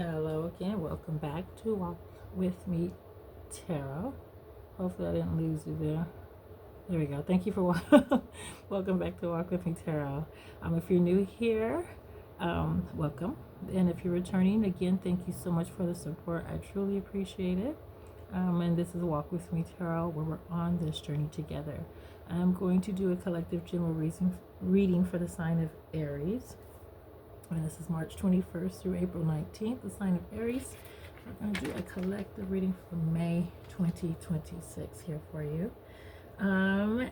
Hello again. Welcome back to Walk with Me Tarot. Hopefully, I didn't lose you there. There we go. Thank you for welcome back to Walk with Me Tarot. If you're new here, welcome. And if you're returning, again, thank you so much for the support. I truly appreciate it. And this is Walk with Me Tarot, where we're on this journey together. I'm going to do a collective general reading for the sign of Aries. And this is March 21st through April 19th, the sign of Aries. We're going to do a collective reading for May 2026 here for you.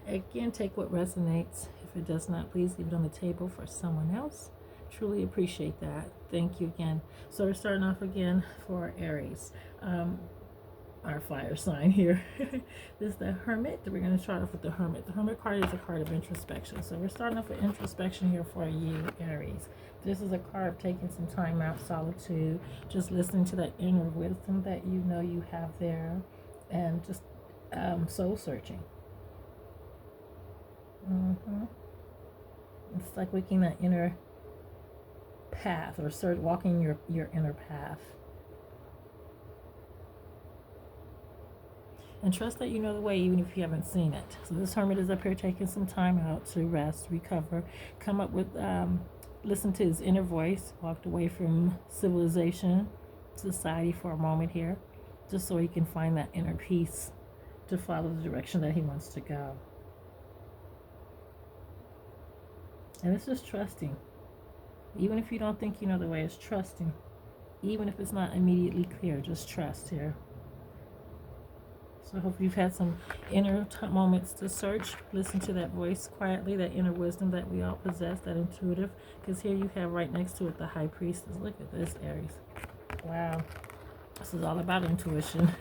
Again, take what resonates. If it does not, please leave it on the table for someone else. Truly appreciate that. Thank you again. So we're starting off again for Aries. Our fire sign here. This is the Hermit. We're going to start off with the Hermit. The Hermit card is a card of introspection. So we're starting off with introspection here for you, Aries. This is a card of taking some time out, solitude, just listening to that inner wisdom that you know you have there, and just soul searching. It's like waking that inner path, or walking your inner path. And trust that you know the way, even if you haven't seen it. So this Hermit is up here taking some time out to rest, recover, come up with, listen to his inner voice, walked away from civilization, society for a moment here, just so he can find that inner peace to follow the direction that he wants to go. And it's just trusting. Even if you don't think you know the way, it's trusting. Even if it's not immediately clear, just trust here. So I hope you've had some inner moments to search, listen to that voice quietly, that inner wisdom that we all possess, that intuitive. Because here you have right next to it the High Priestess. Look at this, Aries. Wow. This is all about intuition.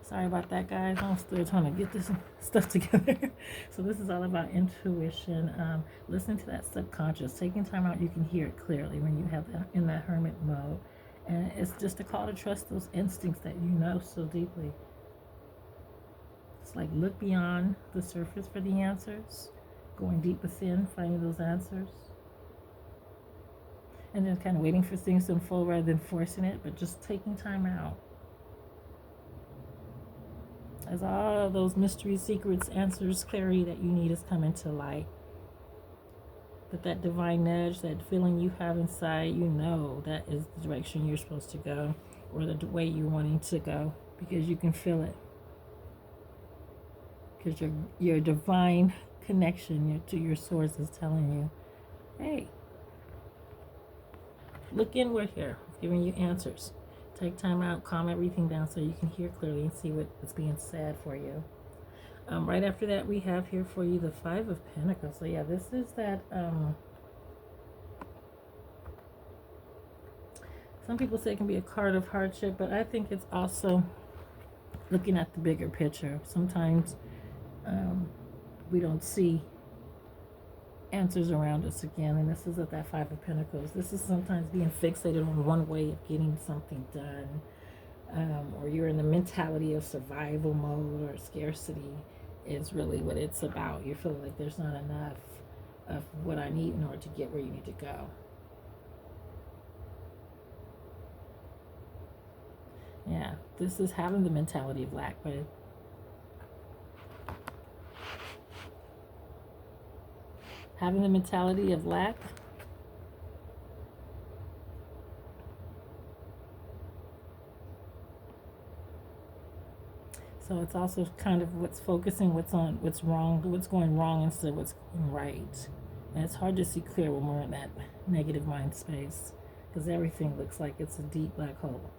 Sorry about that, guys. I'm still trying to get this stuff together. So this is all about intuition. Listening to that subconscious. Taking time out, you can hear it clearly when you have that in that hermit mode. And it's just a call to trust those instincts that you know so deeply. It's like look beyond the surface for the answers, going deep within, finding those answers, and then kind of waiting for things to unfold rather than forcing it, but just taking time out. As all of those mysteries, secrets, answers, clarity that you need is coming to light. But that divine nudge, that feeling you have inside, you know that is the direction you're supposed to go, or the way you're wanting to go, because you can feel it. Because your divine connection to your source is telling you, hey, look inward here, giving you answers. Take time out, calm everything down so you can hear clearly and see what is being said for you. Right after that, we have here for you the Five of Pentacles. So yeah, this is that, some people say it can be a card of hardship, but I think it's also looking at the bigger picture. Sometimes we don't see answers around us again, and this is at that Five of Pentacles. This is sometimes being fixated on one way of getting something done, or you're in the mentality of survival mode, or scarcity is really what it's about. You're feeling like there's not enough of what I need in order to get where you need to go. Yeah, this is having the mentality of lack, but having the mentality of lack, so it's also kind of what's focusing what's wrong, what's going wrong instead of what's going right. And it's hard to see clear when we're in that negative mind space, because everything looks like it's a deep black hole.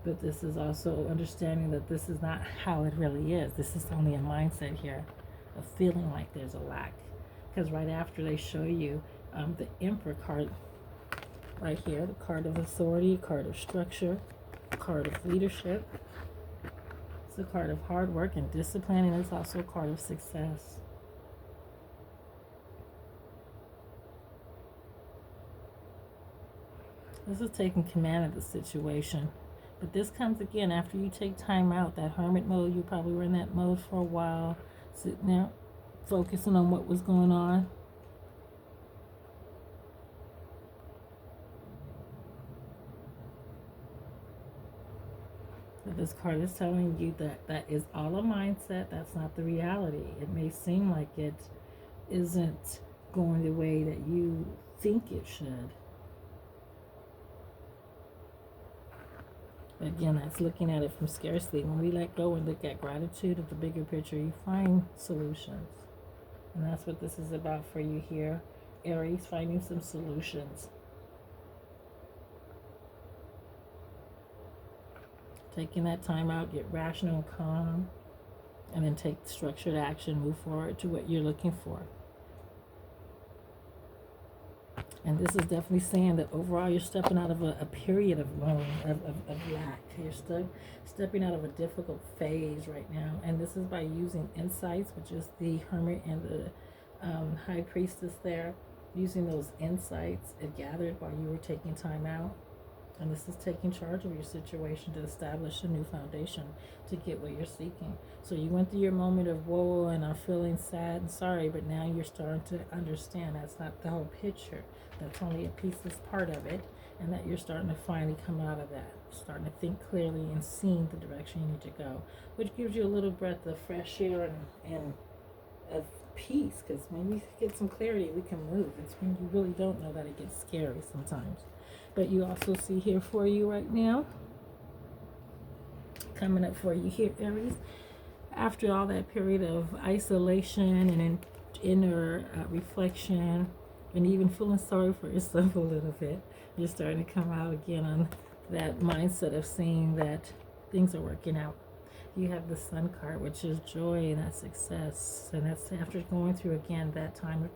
But this is also understanding that this is not how it really is. This is only a mindset here of feeling like there's a lack. Because right after they show you the Emperor card right here, the card of authority, card of structure, card of leadership. It's a card of hard work and discipline, and it's also a card of success. This is taking command of the situation. But this comes again after you take time out, that hermit mode. You probably were in that mode for a while, sitting there focusing on what was going on. But this card is telling you that that is all a mindset. That's not the reality. It may seem like it isn't going the way that you think it should. But again, that's looking at it from scarcity. When we let go and look at gratitude of the bigger picture, you find solutions. And that's what this is about for you here, Aries, finding some solutions. Taking that time out, get rational and calm, and then take structured action, move forward to what you're looking for. And this is definitely saying that overall you're stepping out of a period of loan, of lack. You're stepping out of a difficult phase right now. And this is by using insights, which is the Hermit and the High Priestess there. Using those insights gathered while you were taking time out. And this is taking charge of your situation to establish a new foundation to get what you're seeking. So you went through your moment of whoa and I'm feeling sad and sorry, but now you're starting to understand that's not the whole picture. That's only a piece, that's part of it. And that you're starting to finally come out of that. Starting to think clearly and seeing the direction you need to go. Which gives you a little breath of fresh air and of peace. Because when we get some clarity, we can move. It's when you really don't know that it gets scary sometimes. But you also see here for you right now, coming up for you here, Aries, after all that period of isolation and inner reflection and even feeling sorry for yourself a little bit, you're starting to come out again on that mindset of seeing that things are working out. You have the Sun card, which is joy and that success. And that's after going through, again, that time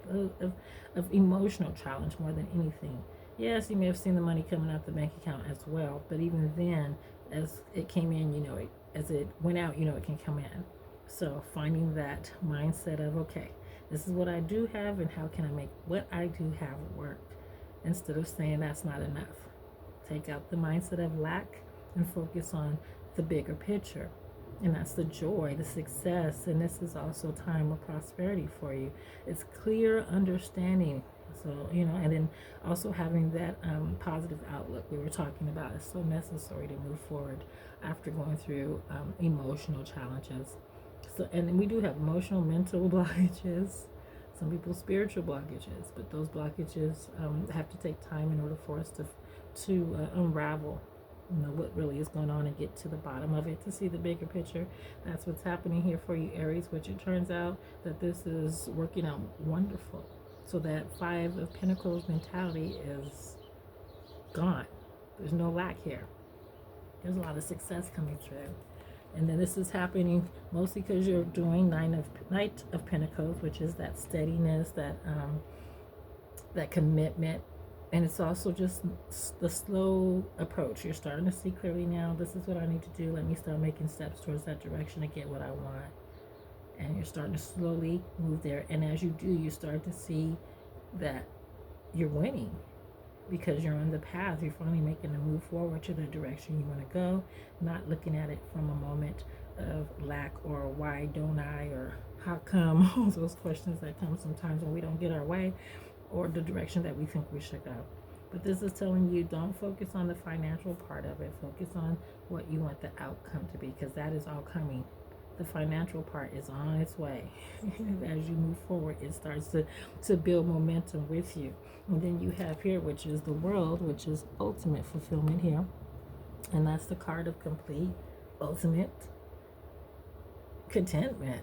of emotional challenge more than anything. Yes, you may have seen the money coming out the bank account as well, but even then, as it came in, as it went out, it can come in. So finding that mindset of, okay, this is what I do have and how can I make what I do have work, instead of saying that's not enough. Take out the mindset of lack and focus on the bigger picture. And that's the joy, the success, and this is also time of prosperity for you. It's clear understanding. So, and then also having that positive outlook we were talking about is so necessary to move forward after going through emotional challenges. So, and we do have emotional, mental blockages, some people spiritual blockages, but those blockages have to take time in order for us to unravel what really is going on and get to the bottom of it to see the bigger picture. That's what's happening here for you, Aries, which it turns out that this is working out wonderful. So that Five of Pentacles mentality is gone. There's no lack here. There's a lot of success coming through. And then this is happening mostly because you're doing Knight of Pentacles, which is that steadiness, that commitment. And it's also just the slow approach. You're starting to see clearly now, this is what I need to do. Let me start making steps towards that direction to get what I want. And you're starting to slowly move there. And as you do, you start to see that you're winning because you're on the path. You're finally making a move forward to the direction you want to go, not looking at it from a moment of lack or why don't I or how come, all those questions that come sometimes when we don't get our way or the direction that we think we should go. But this is telling you, don't focus on the financial part of it. Focus on what you want the outcome to be, because that is all coming. The financial part is on its way. As you move forward, it starts to build momentum with you. And then you have here, which is the World, which is ultimate fulfillment here. And that's the card of complete, ultimate contentment,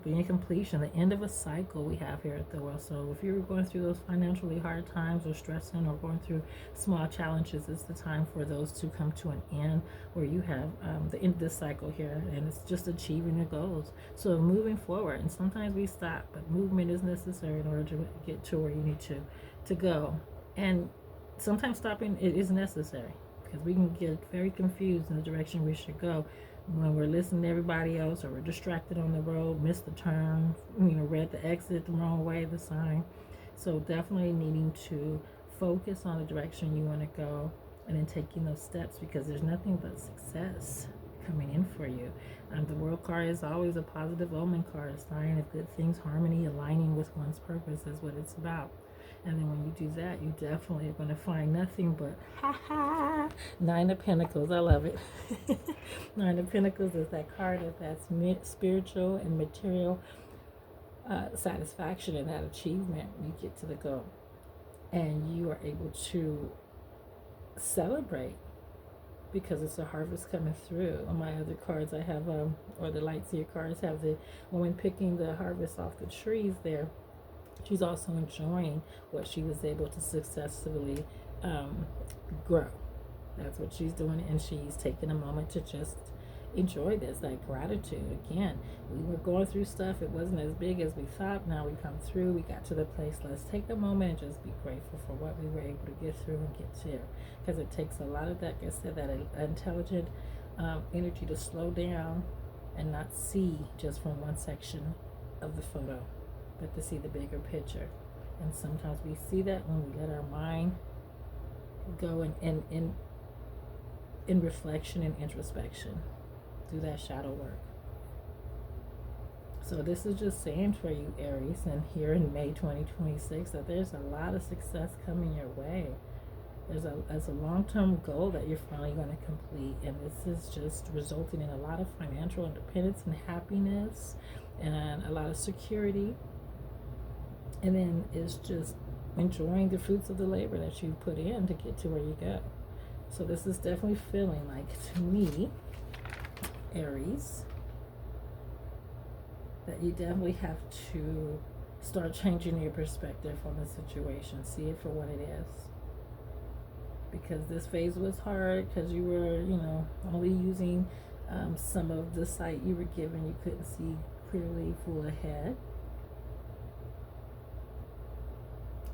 being completion, the end of a cycle we have here at the World. So if you were going through those financially hard times or stressing or going through small challenges, it's the time for those to come to an end, where you have the end of this cycle here, and it's just achieving your goals. So moving forward, and sometimes we stop, but movement is necessary in order to get to where you need to go. And sometimes stopping it is necessary, because we can get very confused in the direction we should go when we're listening to everybody else, or we're distracted on the road, missed the turn, read the exit the wrong way, the sign. So definitely needing to focus on the direction you want to go, and then taking those steps, because there's nothing but success coming in for you. The World card is always a positive omen card, a sign of good things, harmony, aligning with one's purpose is what it's about. And then when you do that, you definitely are going to find nothing but ha ha. Nine of Pentacles. I love it. Nine of Pentacles is that card of that spiritual and material satisfaction and that achievement. You get to the goal, and you are able to celebrate because it's a harvest coming through. On my other cards, I have or the light seer cards have the woman picking the harvest off the trees there. She's also enjoying what she was able to successfully grow. That's what she's doing, and she's taking a moment to just enjoy this, like gratitude. Again, we were going through stuff, it wasn't as big as we thought. Now we come through, we got to the place. Let's take a moment and just be grateful for what we were able to get through and get to, because it takes a lot of that, like I said, that intelligent energy to slow down and not see just from one section of the photo, but to see the bigger picture. And sometimes we see that when we let our mind go in reflection and introspection, do that shadow work. So this is just saying for you, Aries, and here in May 2026, that there's a lot of success coming your way. There's a long-term goal that you're finally going to complete, and this is just resulting in a lot of financial independence and happiness and a lot of security. And then it's just enjoying the fruits of the labor that you put in to get to where you go. So this is definitely feeling like, to me, Aries, that you definitely have to start changing your perspective on the situation. See it for what it is. Because this phase was hard because you were, only using some of the sight you were given. You couldn't see clearly full ahead.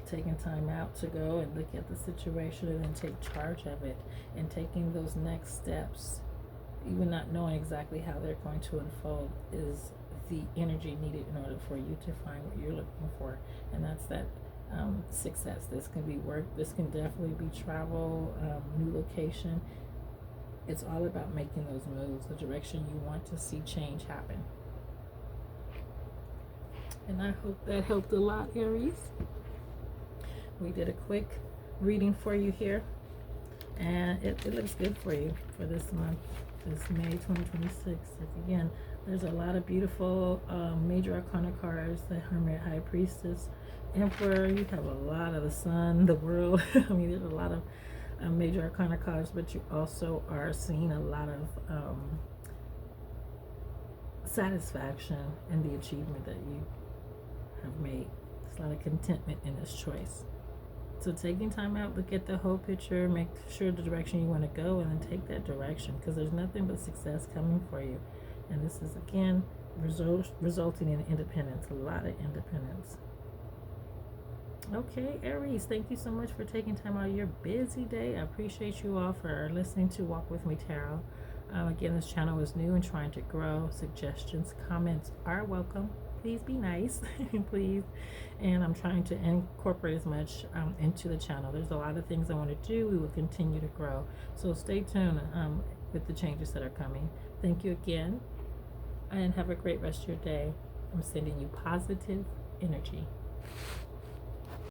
Taking time out to go and look at the situation and then take charge of it, and taking those next steps, even not knowing exactly how they're going to unfold, is the energy needed in order for you to find what you're looking for. And that's that success. This can be work, this can definitely be travel, new location. It's all about making those moves, the direction you want to see change happen. And I hope that helped a lot, Aries. We did a quick reading for you here, and it looks good for you for this month, this May 2026. Again, there's a lot of beautiful major arcana cards: the Hermit, High Priestess, Emperor. You have a lot of the Sun, the World. I mean, there's a lot of major arcana cards, but you also are seeing a lot of satisfaction in the achievement that you have made. There's a lot of contentment in this choice. So taking time out, look at the whole picture, make sure the direction you want to go, and then take that direction, because there's nothing but success coming for you. And this is, again, resulting in independence, a lot of independence. Okay, Aries, thank you so much for taking time out of your busy day. I appreciate you all for listening to Walk With Me Tarot. Again, this channel is new and trying to grow. Suggestions, comments are welcome. Please be nice, please. And I'm trying to incorporate as much into the channel. There's a lot of things I want to do. We will continue to grow. So stay tuned with the changes that are coming. Thank you again, and have a great rest of your day. I'm sending you positive energy.